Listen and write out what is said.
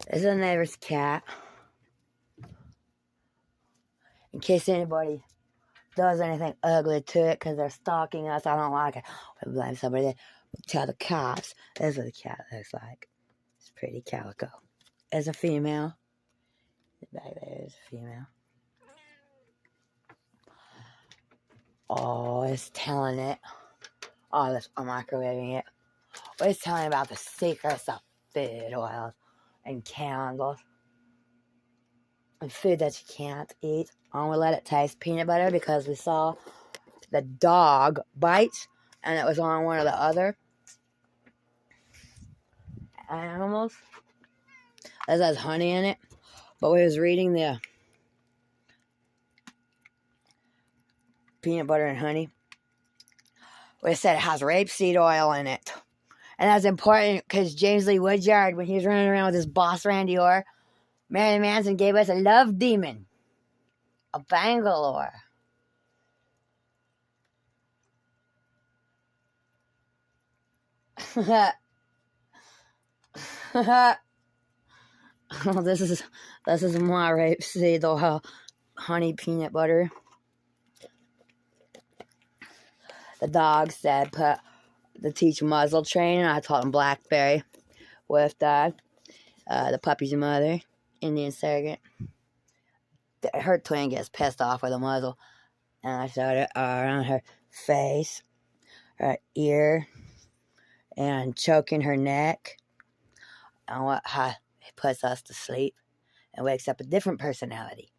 This is a neighbor's cat. In case anybody does anything ugly to it because they're stalking us, I don't like it. I blame somebody. Tell the cops. This is what the cat looks like. It's pretty calico. There's a female. Back there is a female. Oh, it's telling it. Oh, I'm microwaving it. Oh, it's telling about the secrets of food oils and candles and food that you can't eat. I'm gonna let it taste peanut butter because we saw the dog bite and it was on one of the other animals. It has honey in it, but we was reading the peanut butter and honey. We said it has rapeseed oil in it. And that's important because James Lee Woodyard, when he was running around with his boss Randy Orr, Marilyn Manson gave us a love demon. A Bangalore. Oh, this is my rapeseed oil, honey peanut butter. The dog said put the teach muzzle train, and I taught him blackberry with the puppy's mother, Indian surrogate. Her twin gets pissed off with a muzzle, and I showed it around her face, her ear, and choking her neck, and how it puts us to sleep and wakes up a different personality.